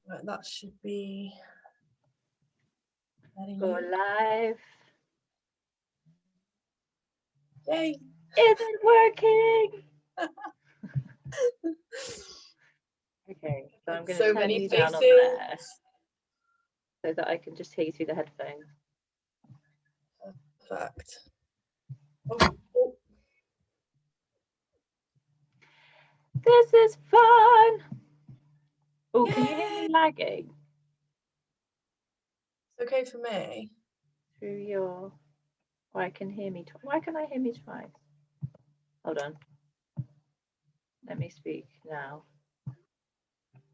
Right, that should be Go live. Yay! Is it working? Okay, so I'm going to turn you down on there so that I can just hear you through the headphones. Perfect. Oh. This is fun. Oh, can you hear me lagging? It's okay for me. Through your... Or I can hear me twice. Why can I hear me twice? Hold on. Let me speak now.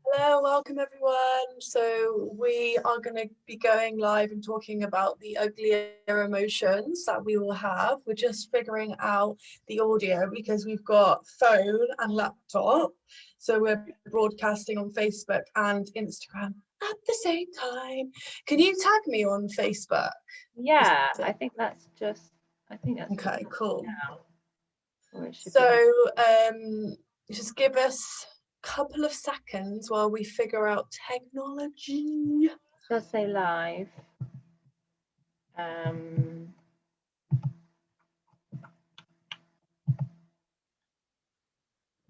Hello, welcome everyone. So we are going to be going live and talking about the uglier emotions that we will have. We're just figuring out the audio because we've got phone and laptop. So we're broadcasting on Facebook and Instagram at the same time. Can you tag me on Facebook? Yeah, I think that's just... okay, cool. So, just give us couple of seconds while we figure out technology. Let's say live.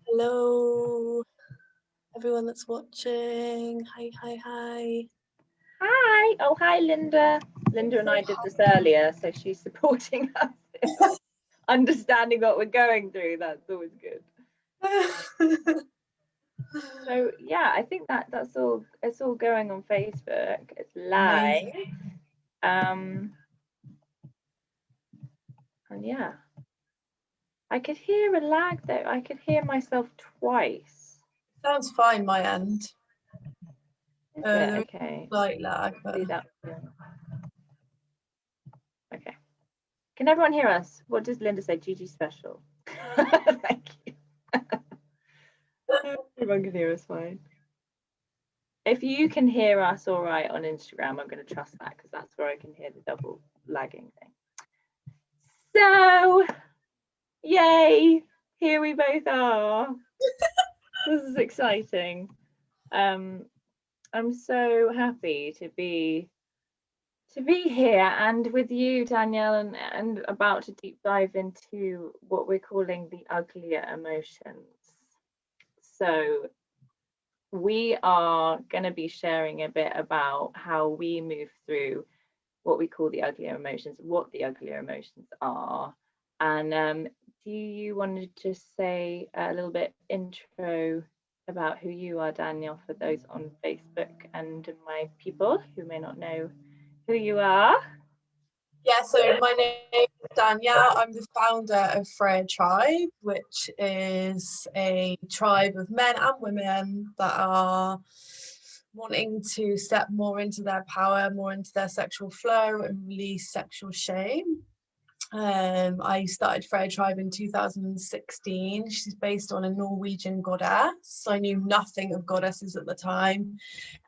Hello, everyone that's watching. Hi. Hi. Oh, hi, Linda. Linda and I did this earlier, so she's supporting us. Understanding what we're going through, that's always good. So yeah, I think that's all. It's all going on Facebook. It's live. And yeah, I could hear a lag though. I could hear myself twice. Sounds fine, my end. Is it? Okay. Slight lag. But... See that. Okay. Can everyone hear us? What does Linda say? GG special. Thank you. Everyone can hear us fine. If you can hear us all right on Instagram, I'm going to trust that because that's where I can hear the double lagging thing. So, yay! Here we both are. This is exciting. I'm so happy to be here and with you, Danielle, and about to deep dive into what we're calling the uglier emotions. So we are going to be sharing a bit about how we move through what we call the uglier emotions, what the uglier emotions are. And do you want to just say a little bit intro about who you are, Danielle, for those on Facebook and my people who may not know who you are? Yeah, so my name is Danielle. I'm the founder of Freya Tribe, which is a tribe of men and women that are wanting to step more into their power, more into their sexual flow and release sexual shame. I started Freya Tribe in 2016. She's based on a Norwegian goddess. I knew nothing of goddesses at the time.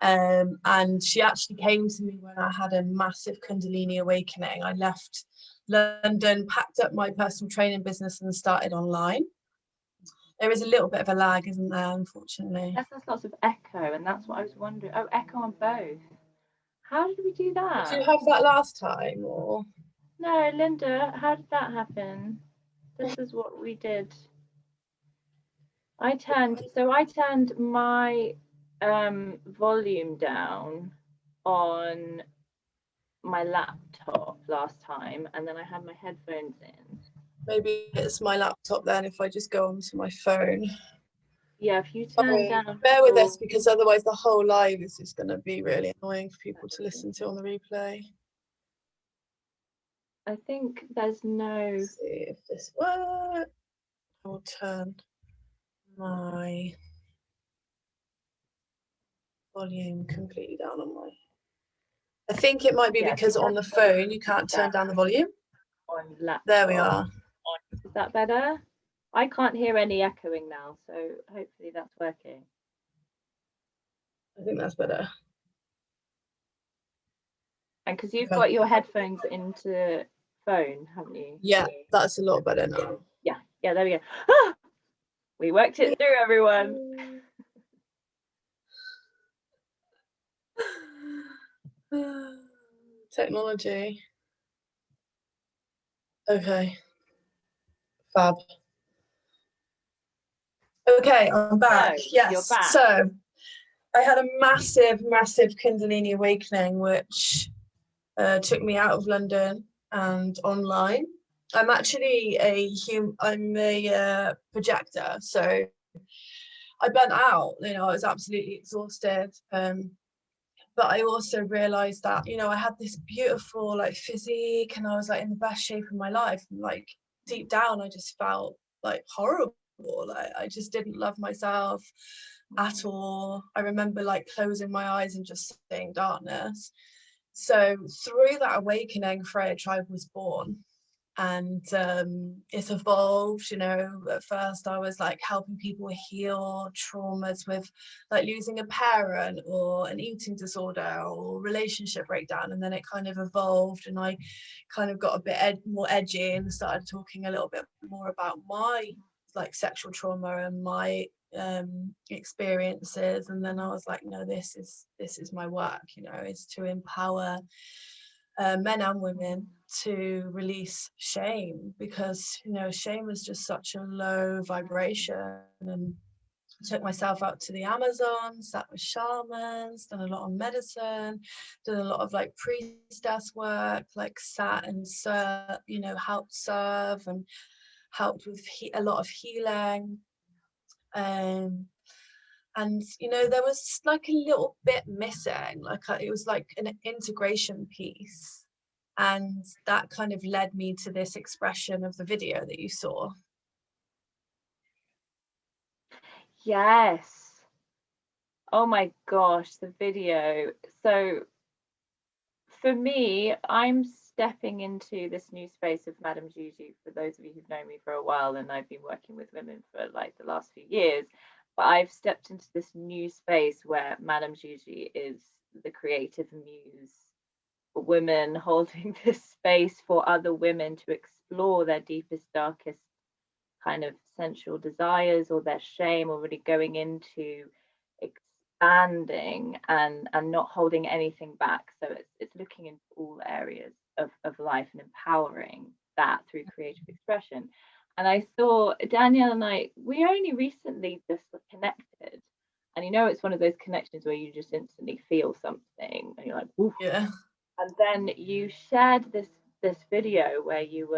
And she actually came to me when I had a massive Kundalini awakening. I left London, packed up my personal training business and started online. There is a little bit of a lag, isn't there, unfortunately? Yes, there's lots of echo, and that's what I was wondering. Oh, echo on both. How did we do that? Did you have that last time, or? No, Linda, how did that happen? This is what we did. I turned my volume down on my laptop last time, and then I had my headphones in. Maybe it's my laptop then if I just go onto my phone. Yeah, if you turn down. Bear with us because otherwise the whole live is just going to be really annoying for people to listen to on the replay. I think there's no. Let's see if this works. I will turn my volume completely down on my. I think it might be because on the phone you can't turn down the volume. On laptop. There we are. Is that better? I can't hear any echoing now, so hopefully that's working. I think that's better. And because you've got your headphones into phone, haven't you? Yeah, that's a lot better now. Yeah, there we go. Ah! We worked it through, everyone. Technology. Okay. Fab. Okay, I'm back. So, you're Yes. back. So I had a massive, massive Kundalini awakening, which took me out of London and online. I'm actually I'm a projector, so I burnt out. You know, I was absolutely exhausted. But I also realized that, you know, I had this beautiful like physique and I was like in the best shape of my life. And like deep down, I just felt like horrible. Like I just didn't love myself at all. I remember like closing my eyes and just seeing darkness. So through that awakening, Freya Tribe was born. And it's evolved. You know, at first I was like helping people heal traumas with like losing a parent or an eating disorder or relationship breakdown, and then it kind of evolved and I kind of got a bit more edgy and started talking a little bit more about my like sexual trauma and my experiences. And then I was like, no, this is my work, you know, is to empower men and women to release shame, because you know shame is just such a low vibration. And I took myself out to the Amazon, sat with shamans, done a lot of medicine, done a lot of like priestess work, like sat and serve, you know, helped serve and helped with a lot of healing. um and you know there was like a little bit missing, like it was like an integration piece, and that kind of led me to this expression of the video that you saw. Yes. Oh my gosh, the video. So for me, I'm stepping into this new space of Madame Gigi. For those of you who've known me for a while, and I've been working with women for like the last few years, but I've stepped into this new space where Madame Gigi is the creative muse for women, holding this space for other women to explore their deepest, darkest kind of sensual desires or their shame, or really going into expanding and not holding anything back. So it's looking into all areas of life and empowering that through creative expression. And I saw Danielle and we only recently just connected. And you know, it's one of those connections where you just instantly feel something and you're like, ooh. Yeah. And then you shared this video where you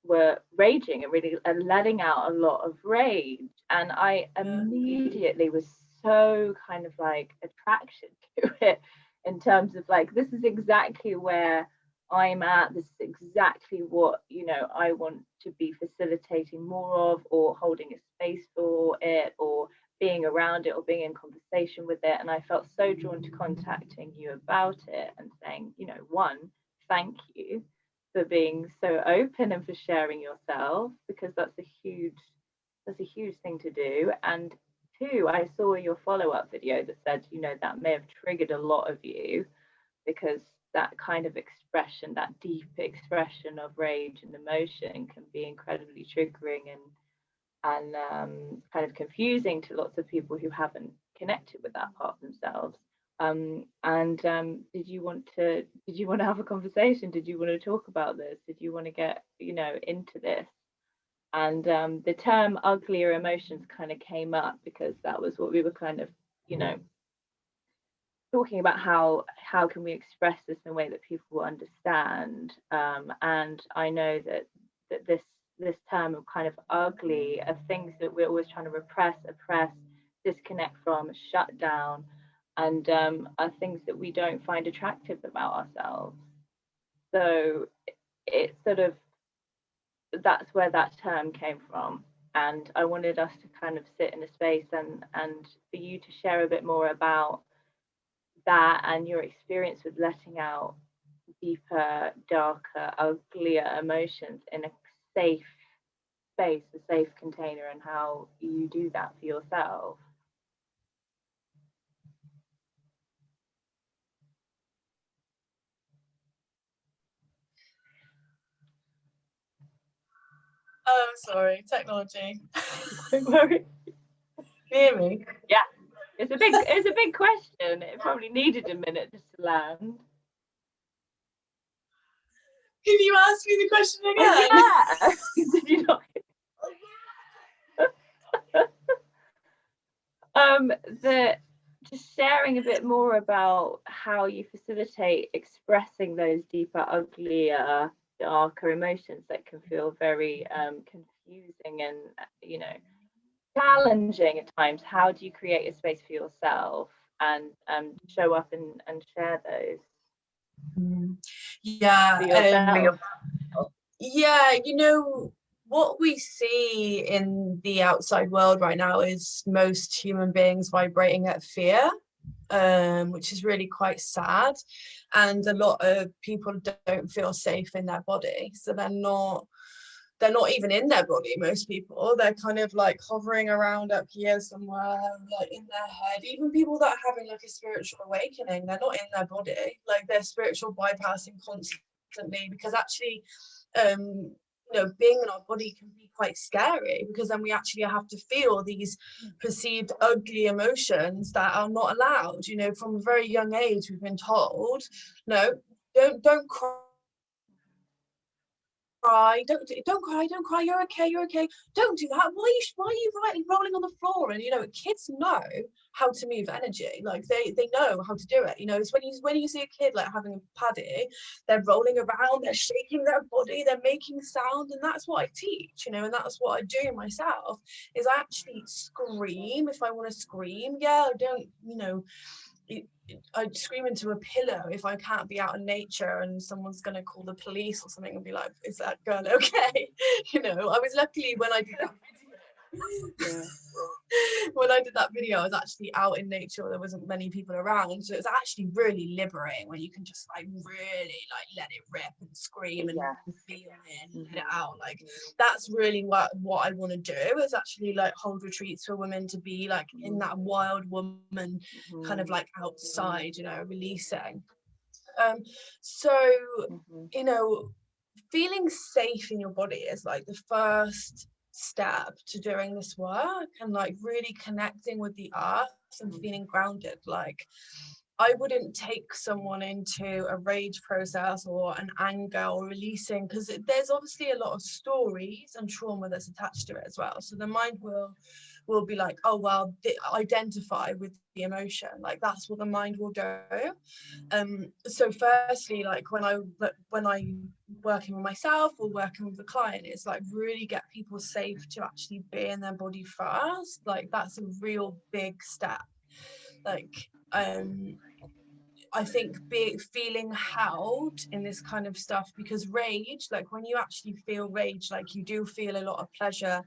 were raging and really and letting out a lot of rage, and I immediately was so kind of like attracted to it, in terms of like, this is exactly where I'm at, this is exactly what, you know, I want to be facilitating more of, or holding a space for it, or being around it, or being in conversation with it. And I felt so drawn to contacting you about it and saying, you know, one, thank you for being so open and for sharing yourself, because that's a huge thing to do. And two, I saw your follow-up video that said, you know, that may have triggered a lot of you, because that kind of expression, that deep expression of rage and emotion, can be incredibly triggering and kind of confusing to lots of people who haven't connected with that part of themselves. Did you want to have a conversation? Did you want to talk about this? Did you want to get, you know, into this? And the term uglier emotions kind of came up because that was what we were kind of, you know, talking about, how can we express this in a way that people will understand. And I know that this term of kind of ugly are things that we're always trying to repress, oppress, disconnect from, shut down, and are things that we don't find attractive about ourselves. So it's sort of, that's where that term came from. And I wanted us to kind of sit in a space and for you to share a bit more about that and your experience with letting out deeper, darker, uglier emotions in a safe space, a safe container, and how you do that for yourself. Oh, sorry, technology. Don't worry. Can you hear me? Yeah, it's a big question. It probably needed a minute just to land. Can you ask me the question again? Yeah. Did you not? The just sharing a bit more about how you facilitate expressing those deeper, uglier, darker emotions that can feel very confusing and challenging at times. How do you create a space for yourself and show up and share those Yeah, for yourself? yeah, what we see in the outside world right now is most human beings vibrating at fear, which is really quite sad. And a lot of people don't feel safe in their body, so they're not even in their body. Most people, they're kind of like hovering around up here somewhere, like in their head. Even people that are having like a spiritual awakening, they're not in their body, like they're spiritual bypassing constantly, because actually being in our body can be quite scary, because then we actually have to feel these perceived ugly emotions that are not allowed. From a very young age we've been told, no, don't cry, don't cry, you're okay, don't do that. Why are you rolling on the floor? And kids know how to move energy, like they know how to do it. It's when you see a kid like having a paddy, they're rolling around, they're shaking their body, they're making sound. And that's what I teach, and that's what I do myself, is I actually scream if I want to scream. Yeah, I don't, I'd scream into a pillow if I can't be out in nature and someone's going to call the police or something and be like, is that girl okay? I was luckily, when I did that video, when I did that video, I was actually out in nature. There wasn't many people around, so it's actually really liberating when you can just like really like let it rip and scream and feel it and let it out. Like that's really what I want to do, is actually like hold retreats for women to be like in that wild woman kind of like outside, releasing. So feeling safe in your body is like the first step to doing this work, and like really connecting with the earth and feeling grounded. Like I wouldn't take someone into a rage process or an anger or releasing, because there's obviously a lot of stories and trauma that's attached to it as well. So the mind will be like, oh well, identify with the emotion. Like that's what the mind will do. So firstly, like when I working with myself or working with the client, it's like really get people safe to actually be in their body first. Like that's a real big step. Like I think feeling held in this kind of stuff, because rage, like when you actually feel rage, like you do feel a lot of pleasure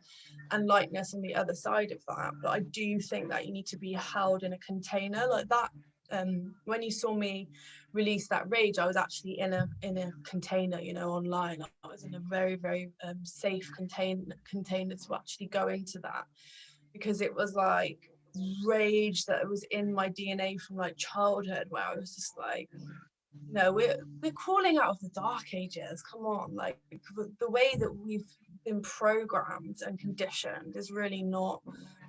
and lightness on the other side of that. But I do think that you need to be held in a container like that. When you saw me release that rage, I was actually in a container, online. I was in a very, very safe container to actually go into that, because it was like rage that was in my DNA from like childhood, where I was just like, we're crawling out of the dark ages. Come on, like the way that we've been programmed and conditioned is really not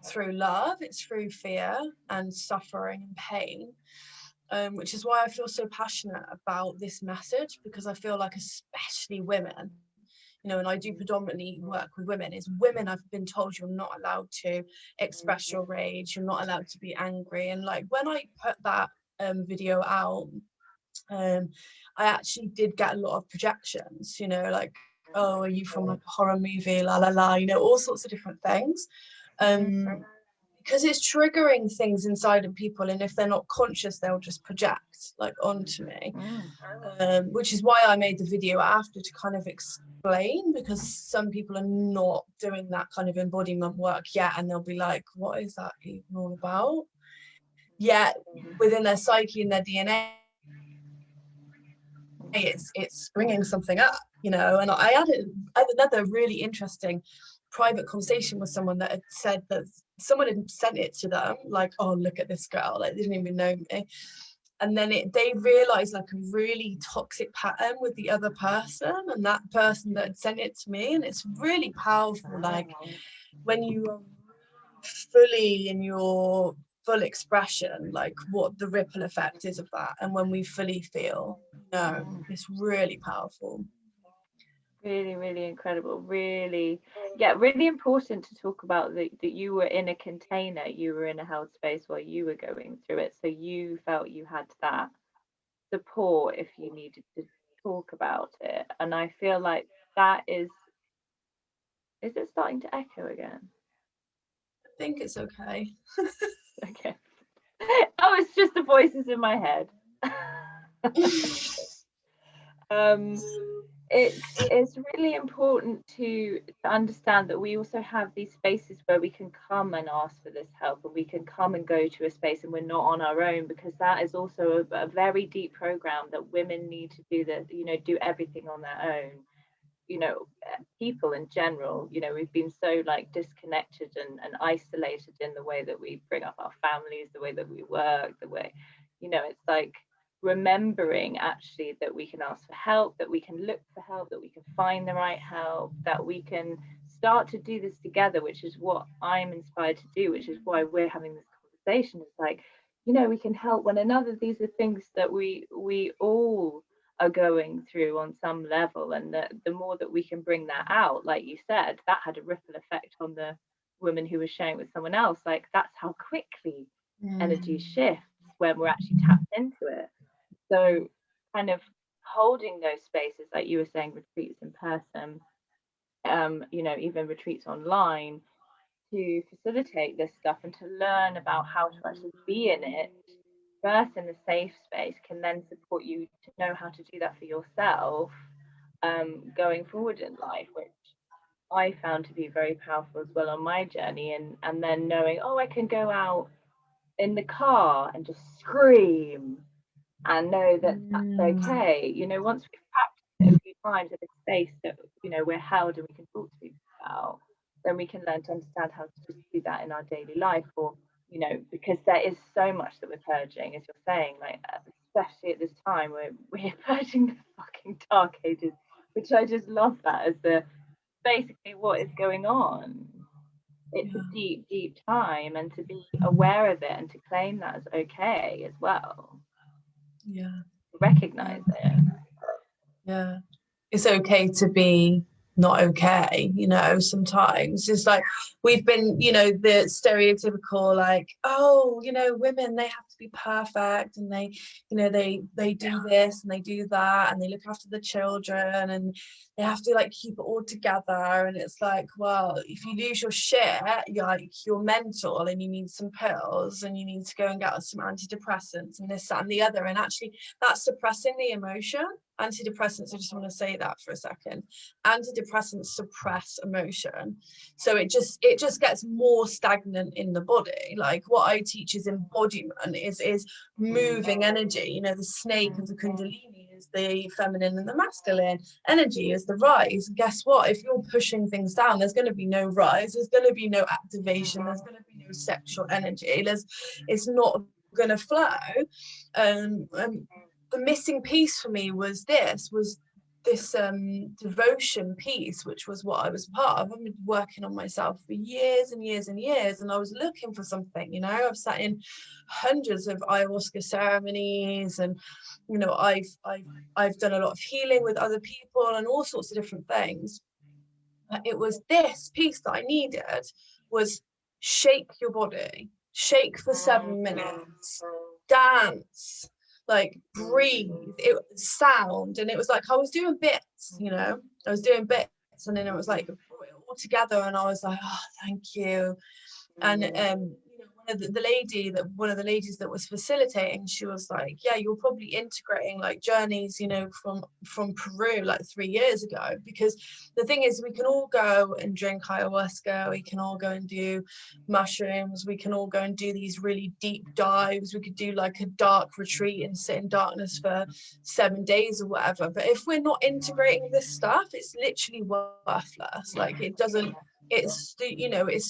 through love, it's through fear and suffering and pain. Which is why I feel so passionate about this message, because I feel like especially women, and I do predominantly work with women, is women I've been told you're not allowed to express your rage, you're not allowed to be angry. And like when I put that video out, I actually did get a lot of projections, like, oh, are you from like a horror movie, la la la, all sorts of different things. Because it's triggering things inside of people, and if they're not conscious, they'll just project like onto me. Which is why I made the video after, to kind of explain, because some people are not doing that kind of embodiment work yet, and they'll be like, what is that even all about? Yet within their psyche and their DNA, it's bringing something up, and I had another really interesting private conversation with someone that had said that someone had sent it to them, like, oh, look at this girl, like they didn't even know me. And then they realized like a really toxic pattern with the other person, and that person that had sent it to me. And it's really powerful, like when you are fully in your full expression, like what the ripple effect is of that. And when we fully feel, it's really powerful. Really, really incredible. Really, yeah, really important to talk about that you were in a container, you were in a held space while you were going through it. So you felt you had that support if you needed to talk about it. And I feel like that is it starting to echo again? I think it's okay. Okay. Oh, it's just the voices in my head. um it's really important to understand that we also have these spaces where we can come and ask for this help, and we can come and go to a space and we're not on our own, because that is also a very deep program that women need to do, that do everything on their own. People in general, we've been so like disconnected and isolated in the way that we bring up our families, the way that we work, the way, it's like remembering actually that we can ask for help, that we can look for help, that we can find the right help, that we can start to do this together, which is what I'm inspired to do, which is why we're having this conversation. It's like, we can help one another. These are things that we all are going through on some level, and the more that we can bring that out, like you said, that had a ripple effect on the woman who was sharing with someone else. Like, that's how quickly energy shifts when we're actually tapped into it. So kind of holding those spaces, like you were saying, retreats in person, even retreats online, to facilitate this stuff and to learn about how to actually be in it first in a safe space, can then support you to know how to do that for yourself, going forward in life, which I found to be very powerful as well on my journey. And then knowing, oh, I can go out in the car and just scream and know that that's okay. Once we've practiced it a few times in a space that we're held and we can talk to people about, then we can learn to understand how to just do that in our daily life. Or because there is so much that we're purging, as you're saying, like especially at this time where we're purging the fucking dark ages, which I just love that as the basically what is going on. It's a deep, deep time, and to be aware of it and to claim that as okay as well. Yeah. Recognize it. Yeah. It's okay to be not okay, sometimes it's like we've been, the stereotypical, like, oh, women, they have to be perfect, and they do this and they do that, and they look after the children, and they have to like keep it all together. And it's like, well, if you lose your shit, you're mental, and you need some pills, and you need to go and get some antidepressants and this, that, and the other. And actually that's suppressing the emotion. Antidepressants, I just want to say that for a second. Antidepressants suppress emotion, so it just gets more stagnant in the body. Like, what I teach is embodiment, is moving energy. The snake of the kundalini is the feminine, and the masculine energy is the rise. Guess what? If you're pushing things down, there's going to be no rise, there's going to be no activation, there's going to be no sexual energy. It's not going to flow. The missing piece for me was this devotion piece, which was what I was part of. I've been working on myself for years and years and years, and I was looking for something. I've sat in hundreds of ayahuasca ceremonies, and I've done a lot of healing with other people and all sorts of different things. It was this piece that I needed, was shake your body, shake for 7 minutes, dance, like breathe, it sound. And it was like I was doing bits, I was doing bits, and then it was like all together, and I was like, oh, thank you. And one of the ladies that was facilitating, she was like, yeah, you're probably integrating like journeys, from Peru like 3 years ago. Because the thing is, we can all go and drink ayahuasca, we can all go and do mushrooms, we can all go and do these really deep dives, we could do like a dark retreat and sit in darkness for 7 days or whatever. But if we're not integrating this stuff, it's literally worthless. Like, it doesn't, it's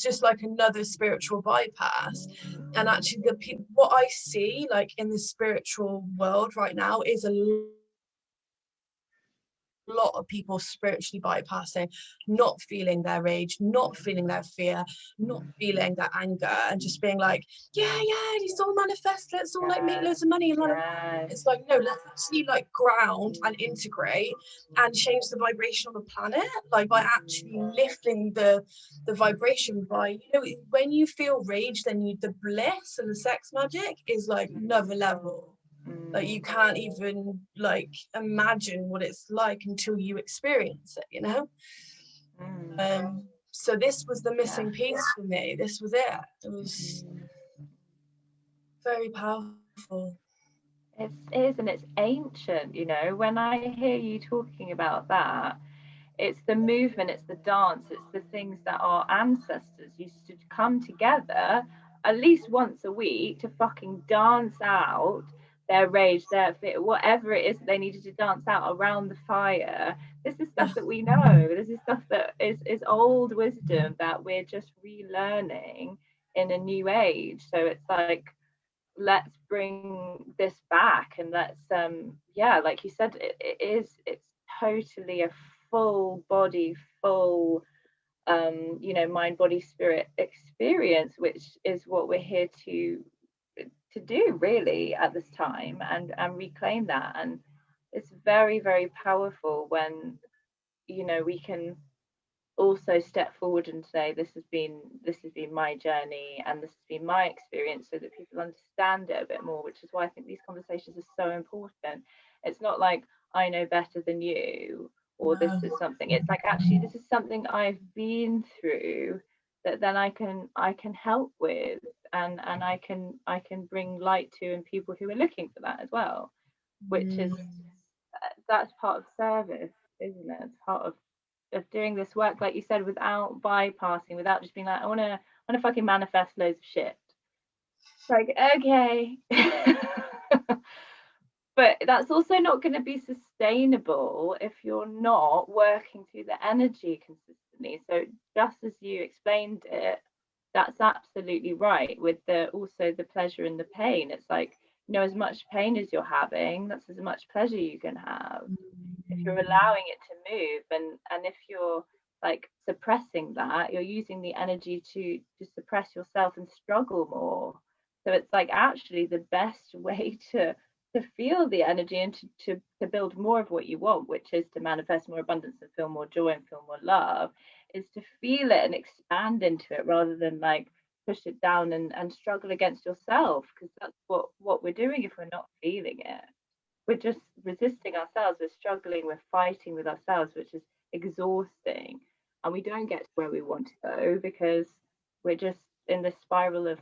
just like another spiritual bypass. And actually what I see like in the spiritual world right now is a lot of people spiritually bypassing, not feeling their rage, not feeling their fear, not feeling their anger, and just being like, yeah, let's all manifest, let's all like make loads of money and it's like, no, let's actually like ground and integrate and change the vibration on the planet, like by actually lifting the vibration by, you know, when you feel rage, then the bliss and the sex magic is like another level. Like you can't even like imagine what it's like until you experience it, you know. So this was the missing piece for me. This was it. It was very powerful. It is, and it's ancient, you know. When I hear you talking about that, it's the movement, it's the dance, it's the things that our ancestors used to come together at least once a week to fucking dance out their rage, their fear, whatever it is that they needed to dance out around the fire. This is stuff that we know. This is stuff that is old wisdom that we're just relearning in a new age. So it's like, let's bring this back, and let's yeah, like you said, it's totally a full body, full you know, mind, body, spirit experience, which is what we're here to do really at this time, and reclaim that. And it's very, very powerful when, you know, we can also step forward and say, this has been my journey and this has been my experience, so that people understand it a bit more, which is why I think these conversations are so important. It's not like I know better than you, or this is something, it's like, actually, this is something I've been through that then I can help with, and I can bring light to, and people who are looking for that as well, which is, that's part of service, isn't it? It's part of doing this work, like you said, without bypassing, without just being like, I wanna fucking manifest loads of shit. It's like, okay. But that's also not going to be sustainable if you're not working through the energy consistently. So just as you explained it, that's absolutely right, with the also the pleasure and the pain. It's like, you know, as much pain as you're having, that's as much pleasure you can have. If you're allowing it to move, and if you're like suppressing that, you're using the energy to suppress yourself and struggle more. So it's like, actually, the best way to feel the energy and to build more of what you want, which is to manifest more abundance and feel more joy and feel more love, is to feel it and expand into it, rather than like push it down and struggle against yourself, because that's what we're doing if we're not feeling it. We're just resisting ourselves, we're struggling, we're fighting with ourselves, which is exhausting, and we don't get to where we want to go because we're just in this spiral of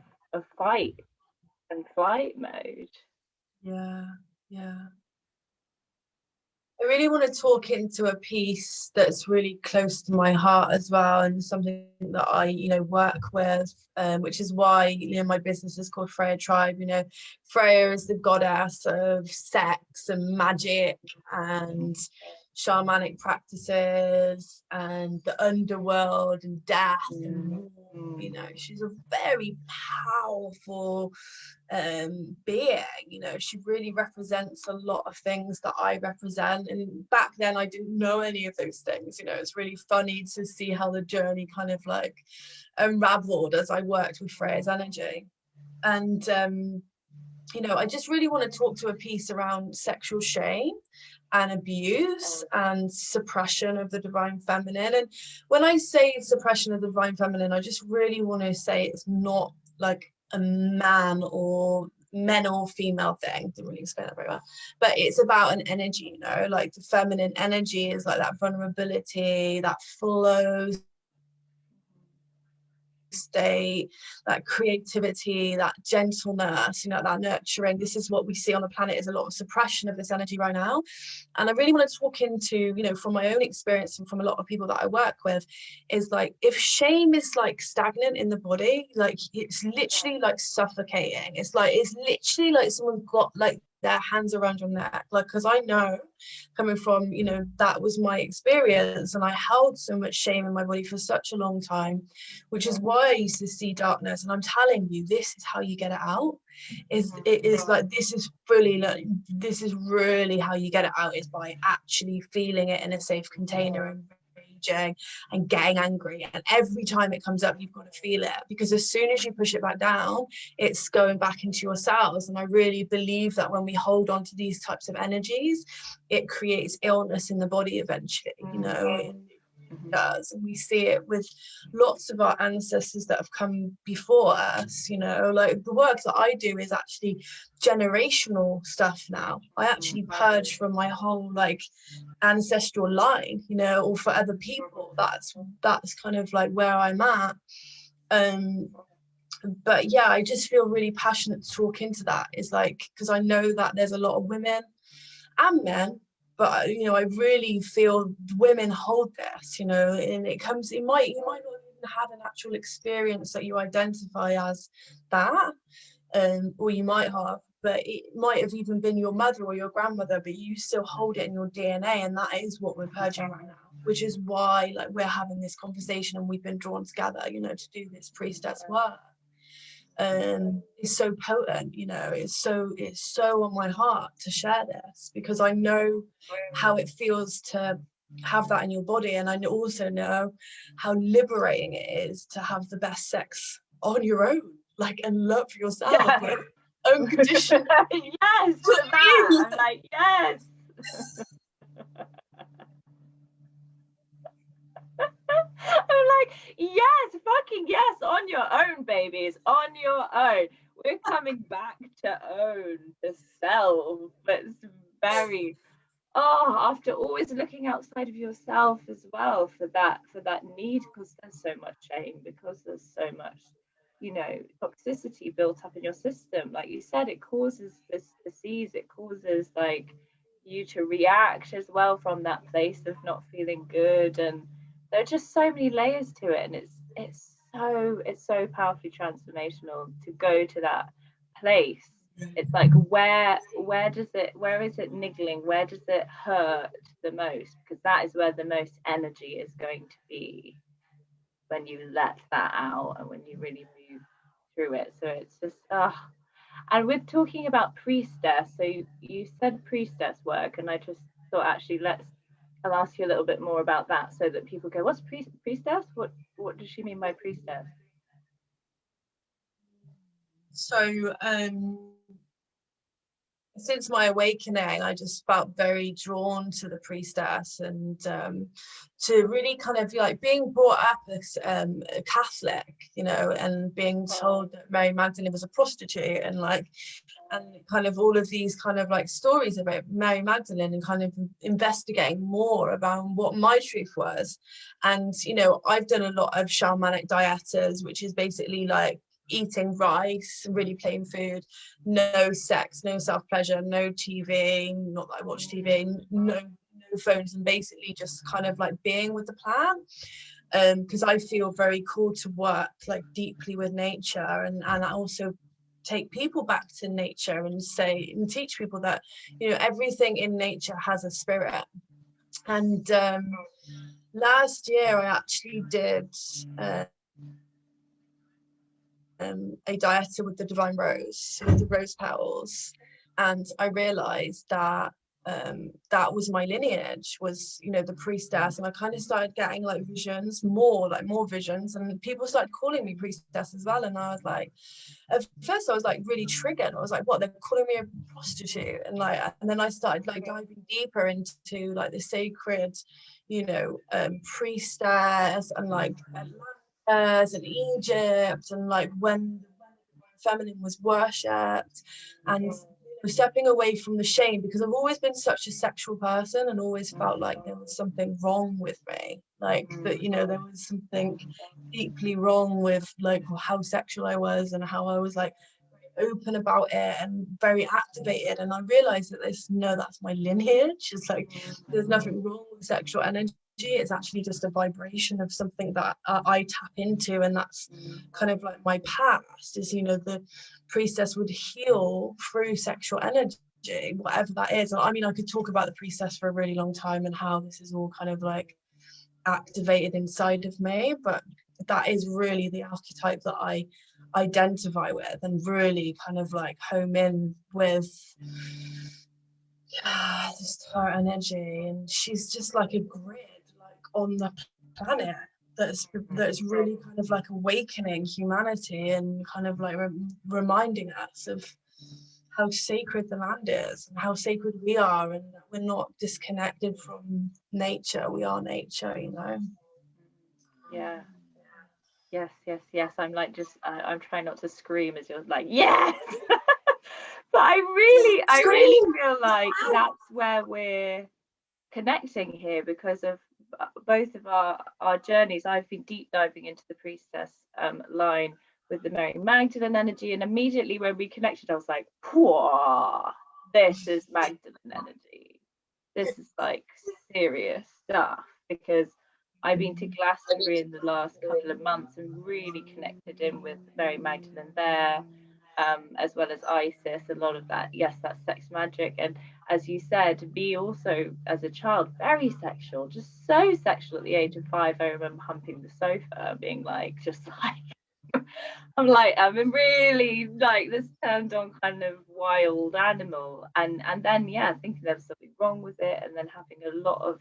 fight and flight mode. Yeah. I really want to talk into a piece that's really close to my heart as well, and something that I, you know, work with, which is why, you know, my business is called Freya Tribe. You know, Freya is the goddess of sex and magic and shamanic practices and the underworld and death and, you know, she's a very powerful being. You know, she really represents a lot of things that I represent, and back then I didn't know any of those things. You know, it's really funny to see how the journey kind of like unraveled as I worked with Freya's energy. And you know, I just really want to talk to a piece around sexual shame and abuse and suppression of the divine feminine. And when I say suppression of the divine feminine, I just really want to say it's not like a man or men or female thing. Didn't really explain that very well, but it's about an energy, you know, like the feminine energy is like that vulnerability, that flow state, that creativity, that gentleness, you know, that nurturing. This is what we see on the planet, is a lot of suppression of this energy right now. And I really want to talk into, you know, from my own experience and from a lot of people that I work with, is like, if shame is like stagnant in the body, like it's literally like suffocating. It's literally like someone got like their hands around your neck, like, because I know, coming from, you know, that was my experience, and I held so much shame in my body for such a long time, which is why I used to see darkness. And I'm telling you, this is how you get it out. It is like, this is fully, like, this is really how you get it out, is by actually feeling it in a safe container and raging and getting angry. And every time it comes up, you've got to feel it, because as soon as you push it back down, it's going back into your cells. And I really believe that when we hold on to these types of energies, it creates illness in the body eventually, you know. It does. And we see it with lots of our ancestors that have come before us, you know. Like, the work that I do is actually generational stuff now. I actually purge from my whole, like, ancestral line, you know, or for other people. That's kind of like where I'm at. But yeah, I just feel really passionate to talk into that. Is like, because I know that there's a lot of women and men, but you know, I really feel women hold this, you know. And it comes, you might not even have an actual experience that you identify as that, or you might have, but it might have even been your mother or your grandmother, but you still hold it in your DNA. And that is what we're purging right now, which is why, like, we're having this conversation and we've been drawn together, you know, to do this priestess work. Is so potent, you know. It's so on my heart to share this, because I know how it feels to have that in your body, and I also know how liberating it is to have the best sex on your own, like, and love yourself, Yeah. like, unconditional. Yes, to that. I'm like, yes. I'm like, yes, fucking yes, on your own, babies, on your own. We're coming back to own the self. It's very, after always looking outside of yourself as well for that need, because there's so much shame, because there's so much, you know, toxicity built up in your system. Like you said, it causes this disease, it causes, like, you to react as well from that place of not feeling good. And there are just so many layers to it, and it's so powerfully transformational to go to that place. It's like, where is it niggling, where does it hurt the most, because that is where the most energy is going to be, when you let that out and when you really move through it. So it's just and with talking about priestess, so you said priestess work, and I just thought, actually, I'll ask you a little bit more about that, so that people go, what's priestess? What does she mean by priestess? So since my awakening, I just felt very drawn to the priestess, and to really kind of, like, being brought up as a Catholic, you know, and being told that Mary Magdalene was a prostitute, and kind of all of these kind of, like, stories about Mary Magdalene, and kind of investigating more about what my truth was. And, you know, I've done a lot of shamanic dietas, which is basically like eating rice, really plain food, no sex, no self-pleasure, no TV, not that I watch TV, no phones, and basically just kind of like being with the plant. Because I feel very called to work, like, deeply with nature, and I also take people back to nature and say and teach people that, you know, everything in nature has a spirit. And last year I actually did a dieta with the divine rose, with the rose petals, and I realized that that was my lineage, was, you know, the priestess. And I kind of started getting, like, visions, more visions, and people started calling me priestess as well. And I was like, at first I was, like, really triggered. I was like, what, they're calling me a prostitute? And then I started, like, diving deeper into, like, the sacred, you know, priestess, and, like, Atlantis and Egypt, and, like, when the feminine was worshipped, and stepping away from the shame, because I've always been such a sexual person and always felt like there was something wrong with me, like, that, you know, there was something deeply wrong with, like, how sexual I was, and how I was, like, open about it and very activated. And I realized that that's my lineage. It's like, there's nothing wrong with sexual energy. It's actually just a vibration of something that I tap into, and that's kind of like my past, is, you know, the priestess would heal through sexual energy. whatever that is. I mean, I could talk about the priestess for a really long time and how this is all kind of like activated inside of me, but that is really the archetype that I identify with and really kind of like home in with. Just her energy, and she's just like a grid like on the planet that's really kind of like awakening humanity and kind of like reminding us of how sacred the land is and how sacred we are, and that we're not disconnected from nature. We are nature, you know. Yeah. Yes. I'm like I'm trying not to scream as you're like, yes. But I really feel like that's where we're connecting here because of both of our journeys. I've been deep diving into the priestess line with the Mary Magdalene energy, and immediately when we connected, I was like, "Whoa, this is Magdalene energy. This is like serious stuff." Because I've been to Glastonbury in the last couple of months and really connected in with Mary Magdalene there, as well as Isis. A lot of that, yes, that's sex magic. And as you said, me also as a child, very sexual, just so sexual. At the age of 5, I remember humping the sofa, being like, just like, I'm really like this turned on kind of wild animal, and then yeah, thinking there was something wrong with it, and then having a lot of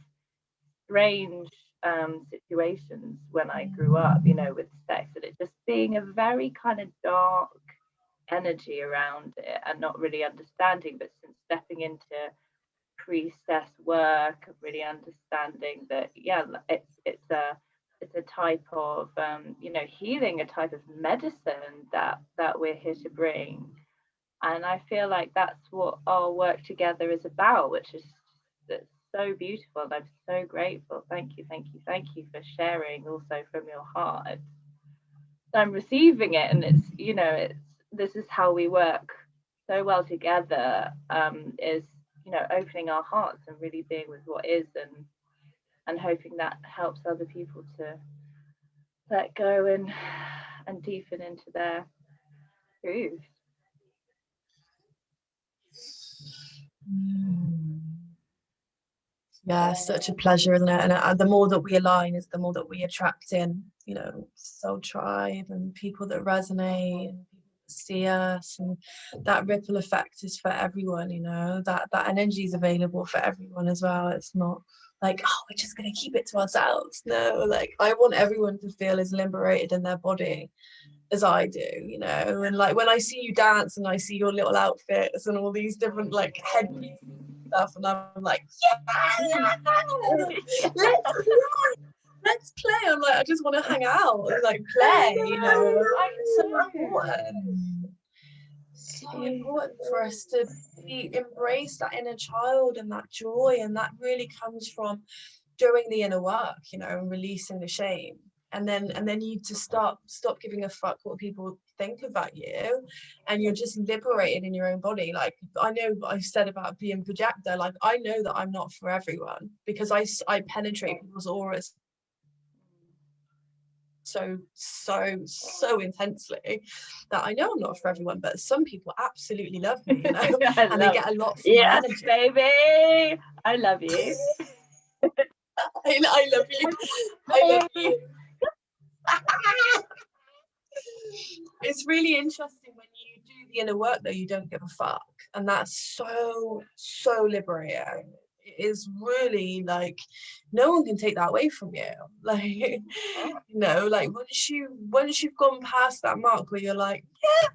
strange situations when I grew up, you know, with sex, and it just being a very kind of dark energy around it and not really understanding. But since stepping into priestess work, really understanding that yeah, it's a type of you know, healing, a type of medicine that we're here to bring. And I feel like that's what our work together is about, which is that's so beautiful. And I'm so grateful. Thank you for sharing also from your heart. I'm receiving it, and it's, you know, it's, this is how we work so well together, is, you know, opening our hearts and really being with what is, and hoping that helps other people to let go and deepen into their truth. Yeah, such a pleasure, isn't it? And the more that we align is the more that we attract in, you know, soul tribe and people that resonate and people that see us, and that ripple effect is for everyone, you know, that energy is available for everyone as well. It's not like, oh, we're just going to keep it to ourselves. No, like I want everyone to feel as liberated in their body as I do, you know. And like when I see you dance and I see your little outfits and all these different like headpieces and stuff, and I'm like, yeah, let's play. I'm like, I just want to hang out and like play, you know. It's so important. So important for us to embrace that inner child and that joy, and that really comes from doing the inner work, you know, and releasing the shame. And then you just stop giving a fuck what people think about you, and you're just liberated in your own body. Like I know what I said about being projector, like I know that I'm not for everyone because I penetrate people's auras so intensely that I know I'm not for everyone, but some people absolutely love me, you know. And they get a lot from my energy. Baby, I love you. I love you. I love you. It's really interesting when you do the inner work though, you don't give a fuck, and that's so liberating. It is really like no one can take that away from you. Like, you know, like once you've gone past that mark where you're like, yeah,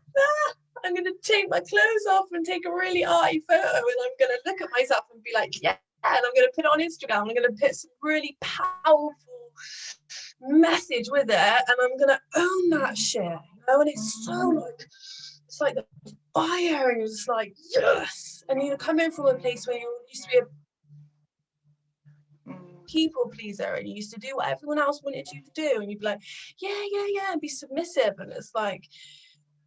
I'm gonna take my clothes off and take a really arty photo, and I'm gonna look at myself and be like, yeah, and I'm gonna put it on Instagram. I'm gonna put some really powerful message with it, and I'm gonna own that shit, you know. And it's so like, it's like the fire, and you're just like, yes. And you come in from a place where you used to be a people pleaser and you used to do what everyone else wanted you to do, and you'd be like, yeah, and be submissive. And it's like,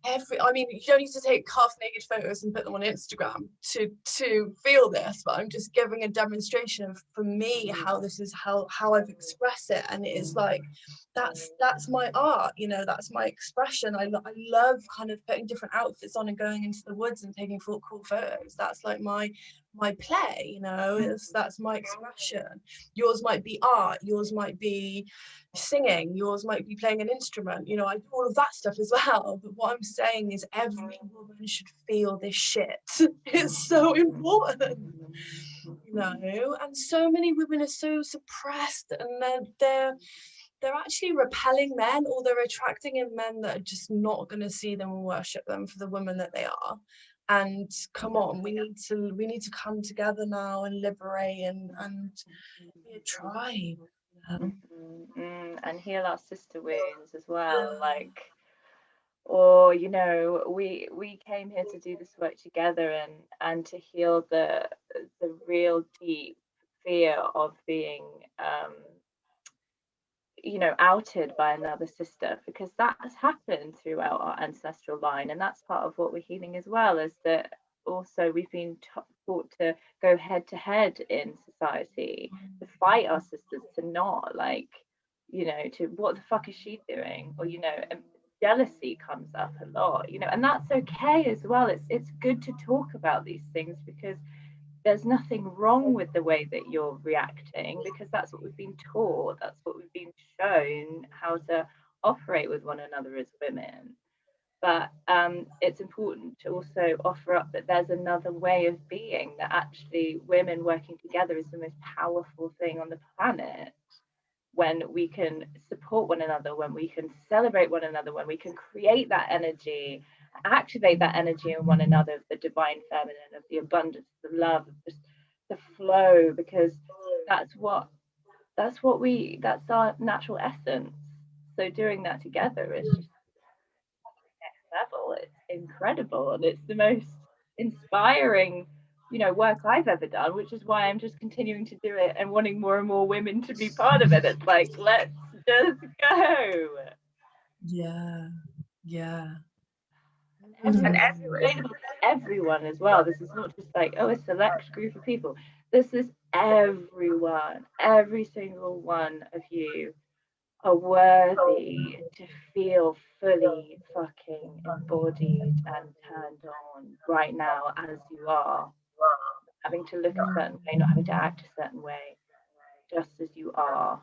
I mean, you don't need to take half naked photos and put them on Instagram to feel this, but I'm just giving a demonstration of, for me, how this is how I've expressed it. And it is like, that's my art, you know, that's my expression. I love kind of putting different outfits on and going into the woods and taking cool photos. That's like my play, you know, that's my expression. Yours might be art, yours might be singing, yours might be playing an instrument, you know, I do all of that stuff as well. But what I'm saying is every woman should feel this shit. It's so important, you know. And so many women are so suppressed, and they're actually repelling men, or they're attracting in men that are just not going to see them and worship them for the women that they are. And come on, we need to come together now and liberate and be a tribe. And heal our sister wounds as well, like, or you know, we came here to do this work together and to heal the real deep fear of being you know, outed by another sister, because that has happened throughout our ancestral line, and that's part of what we're healing as well, is that also we've been taught to go head to head in society, to fight our sisters, to not, like, you know, to what the fuck is she doing, or you know, jealousy comes up a lot, you know, and that's okay as well. It's good to talk about these things, because there's nothing wrong with the way that you're reacting, because that's what we've been taught, that's what we've been shown, how to operate with one another as women. But it's important to also offer up that there's another way of being, that actually women working together is the most powerful thing on the planet, when we can support one another, when we can celebrate one another, when we can create that energy, activate that energy in one another, of the divine feminine, of the abundance, the love, of just the flow, because that's our natural essence. So doing that together is just next level. It's incredible, and it's the most inspiring, you know, work I've ever done, which is why I'm just continuing to do it and wanting more and more women to be part of it. It's like, let's just go. Yeah. And everyone as well. This is not just like, oh, a select group of people. This is everyone. Every single one of you are worthy to feel fully fucking embodied and turned on right now as you are, having to look a certain way, not having to act a certain way, just as you are.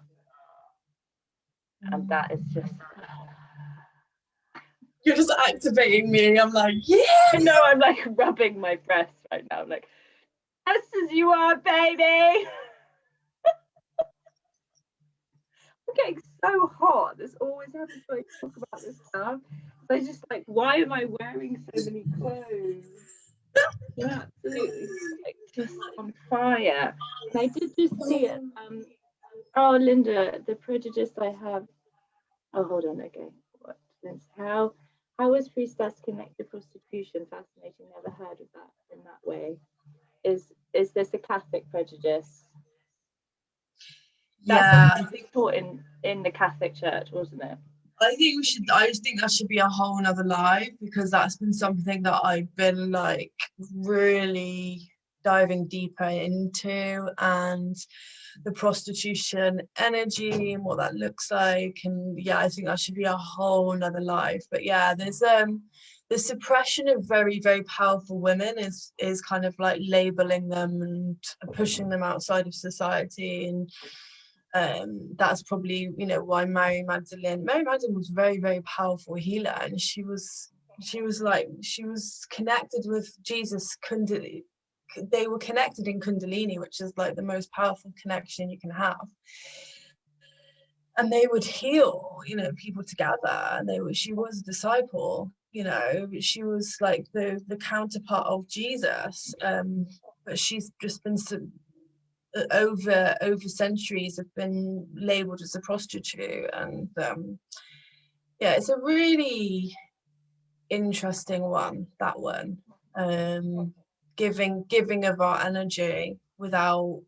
And that is just, you're just activating me. I'm like, yeah. No, I'm like rubbing my breast right now. I'm like, just as you are, baby. I'm getting so hot. This always happens when I talk about this stuff. So just like, why am I wearing so many clothes? I'm absolutely like just on fire. And I did just see it. Oh, Linda, the prejudice I have. Oh, hold on. Okay. What? How is priestess connected prostitution? Fascinating. Never heard of that in that way. Is this a Catholic prejudice? Yeah, That's what taught in the Catholic Church, wasn't it? I just think that should be a whole nother live, because that's been something that I've been like really diving deeper into, and the prostitution energy and what that looks like. And yeah, I think that should be a whole nother live. But yeah, there's the suppression of very, very powerful women is kind of like labeling them and pushing them outside of society. And that's probably, you know, why Mary Magdalene was very, very powerful healer, and she was connected with Jesus. They were connected in Kundalini, which is like the most powerful connection you can have, and they would heal, you know, people together. And she was a disciple, you know, she was like the counterpart of Jesus, but she's just been over centuries have been labeled as a prostitute. And yeah, it's a really interesting one, that one. Giving of our energy without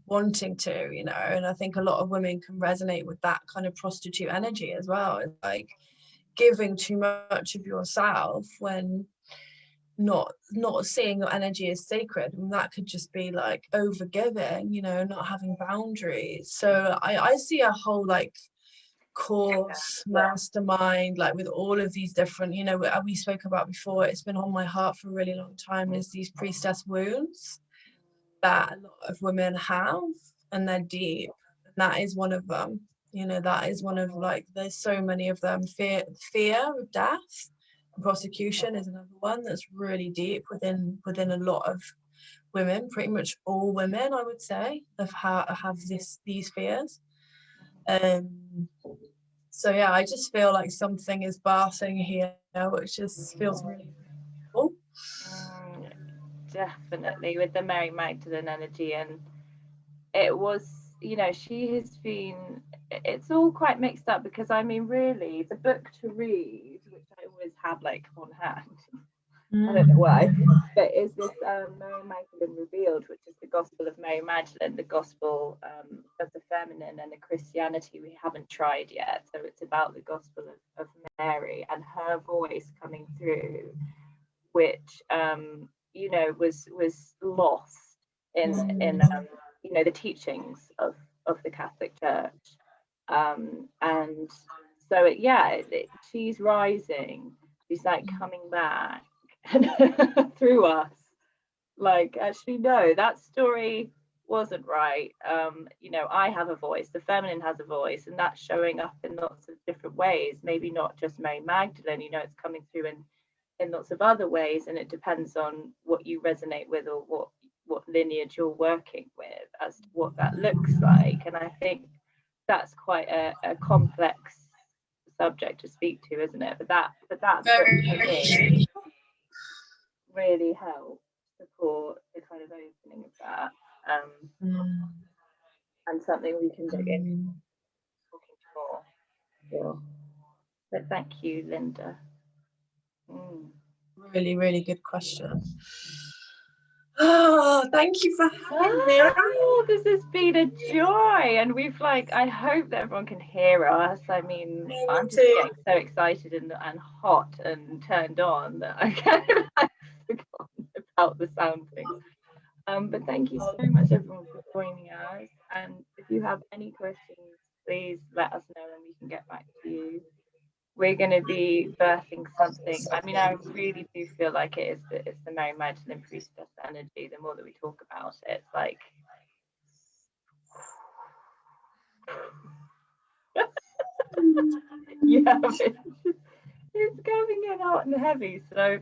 wanting to, you know. And I think a lot of women can resonate with that kind of prostitute energy as well. It's like, giving too much of yourself when not seeing your energy as sacred, and that could just be like over giving, you know, not having boundaries. So I see a whole like course mastermind, like with all of these different, you know, we spoke about before, it's been on my heart for a really long time, is these priestess wounds that a lot of women have, and they're deep, and that is one of them. You know, that is one of, like, there's so many of them. Fear of death and prosecution is another one that's really deep within a lot of women. Pretty much all women, I would say, have these fears. So yeah, I just feel like something is birthing here, which just feels really cool. Definitely with the Mary Magdalene energy, and it was, you know, she has been, it's all quite mixed up, because I mean, really, the book to read, which I always have like on hand, I don't know why, but is this Mary Magdalene Revealed, which is the Gospel of Mary Magdalene, the Gospel of the Feminine, and the Christianity we haven't tried yet. So it's about the Gospel of Mary and her voice coming through, which you know, was lost in you know, the teachings of the Catholic Church, and so she's rising, she's like coming back through us, like, actually no, that story wasn't right. You know, I have a voice, the feminine has a voice, and that's showing up in lots of different ways, maybe not just Mary Magdalene, you know, it's coming through in lots of other ways, and it depends on what you resonate with, or what lineage you're working with, as to what that looks like. And I think that's quite a complex subject to speak to, isn't it? But that Very really helped support the kind of opening of that, and something we can dig in talking more. Yeah. But thank you, Linda. Really, really good question. Oh, thank you for having me. Oh, this has been a joy, and we've, like, I hope that everyone can hear us. I mean, I'm just getting so excited and hot and turned on that I kind of forgotten about the sound thing. But thank you so much, everyone, for joining us. And if you have any questions, please let us know and we can get back to you. We're going to be birthing something. I mean, I really do feel like it's the Mary Magdalene Priestess energy. The more that we talk about it, it's like, yeah, it's coming in hot and heavy. So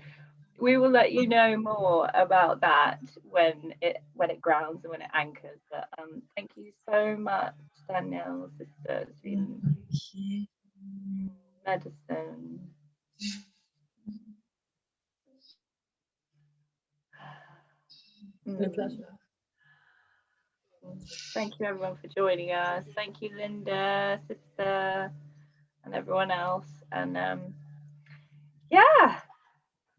we will let you know more about that when it grounds and when it anchors. But thank you so much, Danielle, sister. It's been medicine. A pleasure. Thank you, everyone, for joining us. Thank you, Linda, sister, and everyone else. And yeah,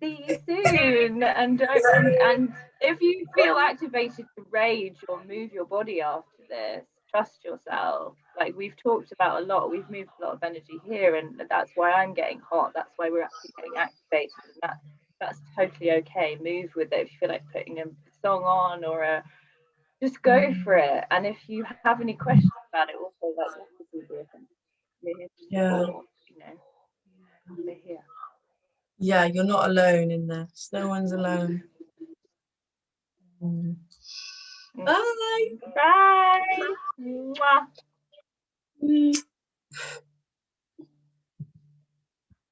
see you soon. And if you feel activated to rage or move your body after this, trust yourself. Like we've talked about a lot, we've moved a lot of energy here, and that's why I'm getting hot. That's why we're actually getting activated, and that's totally okay. Move with it. If you feel like putting a song on or just go for it. And if you have any questions about it, also, like, we're here to support, you know, we're here. Yeah, you're not alone in this. No one's alone. Bye. Bye. Mwah.